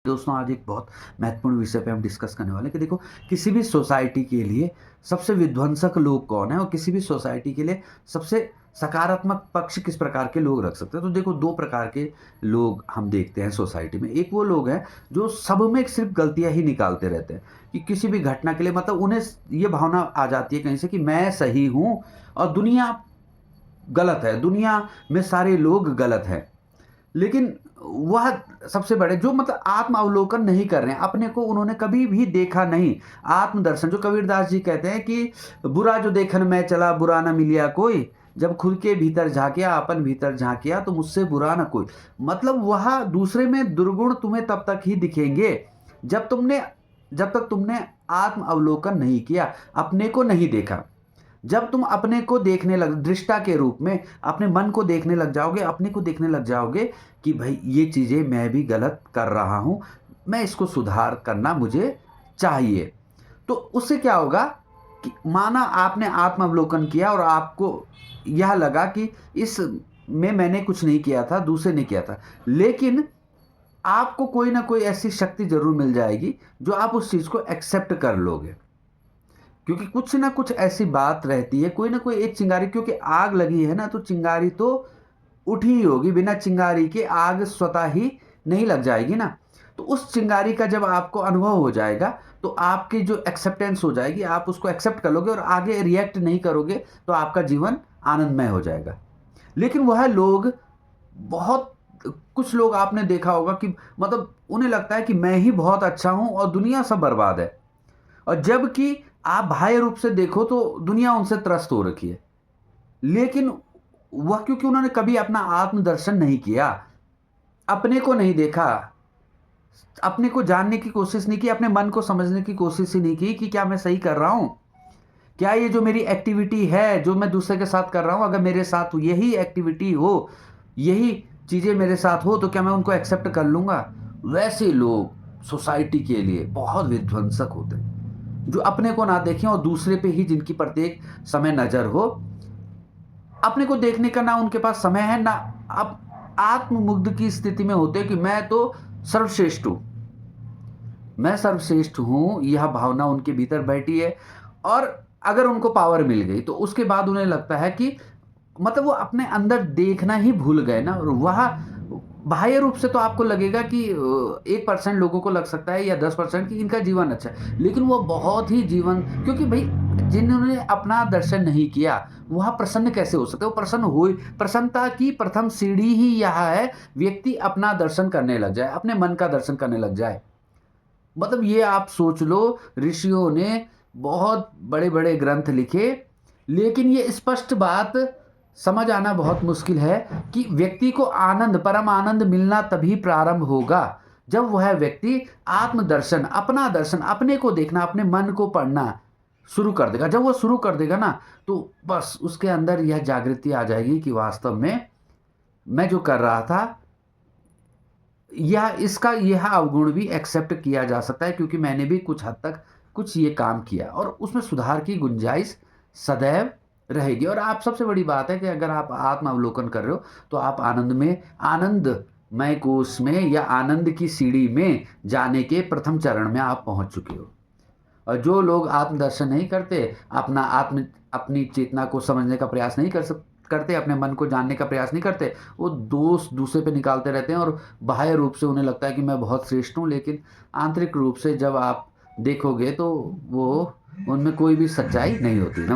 दोस्तों आज एक बहुत महत्वपूर्ण विषय पे हम डिस्कस करने वाले हैं कि देखो किसी भी सोसाइटी के लिए सबसे विध्वंसक लोग कौन है और किसी भी सोसाइटी के लिए सबसे सकारात्मक पक्ष किस प्रकार के लोग रख सकते हैं। तो देखो दो प्रकार के लोग हम देखते हैं सोसाइटी में। एक वो लोग हैं जो सब में सिर्फ गलतियां ही निकालते रहते हैं कि किसी भी घटना के लिए मतलब उन्हें ये भावना आ जाती है कहीं से कि मैं सही हूं और दुनिया गलत है, दुनिया में सारे लोग गलत हैं। लेकिन वह सबसे बड़े जो मतलब आत्म अवलोकन नहीं कर रहे हैं, अपने को उन्होंने कभी भी देखा नहीं। आत्मदर्शन जो कबीरदास जी कहते हैं कि बुरा जो देखन मैं चला बुरा ना मिलिया कोई, जब खुद के भीतर झांकिया अपन भीतर झांकिया तो मुझसे बुरा ना कोई। मतलब वह दूसरे में दुर्गुण तुम्हें तब तक ही दिखेंगे जब तक तुमने आत्म अवलोकन नहीं किया, अपने को नहीं देखा। जब तुम अपने को देखने लग दृष्टा के रूप में अपने मन को देखने लग जाओगे, अपने को देखने लग जाओगे कि भाई ये चीज़ें मैं भी गलत कर रहा हूँ, मैं इसको सुधार करना मुझे चाहिए। तो उससे क्या होगा कि माना आपने आत्म अवलोकन किया और आपको यह लगा कि इस में मैंने कुछ नहीं किया था, दूसरे ने किया था, लेकिन आपको कोई ना कोई ऐसी शक्ति जरूर मिल जाएगी जो आप उस चीज़ को एक्सेप्ट कर लोगे। क्योंकि कुछ ना कुछ ऐसी बात रहती है, कोई ना कोई एक चिंगारी, क्योंकि आग लगी है ना तो चिंगारी तो उठी ही होगी, बिना चिंगारी के आग स्वतः ही नहीं लग जाएगी ना। तो उस चिंगारी का जब आपको अनुभव हो जाएगा तो आपकी जो एक्सेप्टेंस हो जाएगी, आप उसको एक्सेप्ट कर लोगे और आगे रिएक्ट नहीं करोगे, तो आपका जीवन आनंदमय हो जाएगा। लेकिन वह लोग बहुत कुछ लोग आपने देखा होगा कि मतलब उन्हें लगता है कि मैं ही बहुत अच्छा हूं और दुनिया सब बर्बाद है, और जबकि आप बाह्य रूप से देखो तो दुनिया उनसे त्रस्त हो रखी है। लेकिन वह क्योंकि उन्होंने कभी अपना आत्मदर्शन नहीं किया, अपने को नहीं देखा, अपने को जानने की कोशिश नहीं की, अपने मन को समझने की कोशिश ही नहीं की कि क्या मैं सही कर रहा हूं, क्या ये जो मेरी एक्टिविटी है जो मैं दूसरे के साथ कर रहा हूं, अगर मेरे साथ यही एक्टिविटी हो, यही चीजें मेरे साथ हो तो क्या मैं उनको एक्सेप्ट कर लूंगा। वैसे लोग सोसाइटी के लिए बहुत विध्वंसक होते हैं, जो अपने को ना देखें और दूसरे पे ही जिनकी प्रत्येक समय नजर हो। अपने को देखने का ना उनके पास समय है, ना अब आत्ममुग्ध की स्थिति में होते कि मैं तो सर्वश्रेष्ठ हूं, मैं सर्वश्रेष्ठ हूं, यह भावना उनके भीतर बैठी है। और अगर उनको पावर मिल गई तो उसके बाद उन्हें लगता है कि मतलब वो अपने अंदर देखना ही भूल गए ना। और वह बाह्य रूप से तो आपको लगेगा कि 1% लोगों को लग सकता है या 10% कि इनका जीवन अच्छा है, लेकिन वो बहुत ही जीवन, क्योंकि भाई जिन्होंने अपना दर्शन नहीं किया वह प्रसन्न कैसे हो सकते। वो प्रसन्न हो, प्रसन्नता की प्रथम सीढ़ी ही यह है, व्यक्ति अपना दर्शन करने लग जाए, अपने मन का दर्शन करने लग जाए। मतलब ये आप सोच लो, ऋषियों ने बहुत बड़े बड़े ग्रंथ लिखे, लेकिन ये स्पष्ट बात समझ आना बहुत मुश्किल है कि व्यक्ति को आनंद, परम आनंद मिलना तभी प्रारंभ होगा जब वह व्यक्ति आत्मदर्शन, अपना दर्शन, अपने को देखना, अपने मन को पढ़ना शुरू कर देगा। जब वो शुरू कर देगा ना तो बस उसके अंदर यह जागृति आ जाएगी कि वास्तव में मैं जो कर रहा था यह अवगुण भी एक्सेप्ट किया जा सकता है, क्योंकि मैंने भी कुछ हद तक कुछ ये काम किया और उसमें सुधार की गुंजाइश सदैव रहेगी। और आप सबसे बड़ी बात है कि अगर आप आत्म अवलोकन कर रहे हो तो आप आनंदमय कोष में या आनंद की सीढ़ी में जाने के प्रथम चरण में आप पहुंच चुके हो। और जो लोग आत्मदर्शन नहीं करते, अपनी चेतना को समझने का प्रयास नहीं करते, अपने मन को जानने का प्रयास नहीं करते, वो दोष दूसरे पे निकालते रहते हैं और बाह्य रूप से उन्हें लगता है कि मैं बहुत श्रेष्ठ हूँ, लेकिन आंतरिक रूप से जब आप देखोगे तो वो उनमें कोई भी सच्चाई नहीं होती।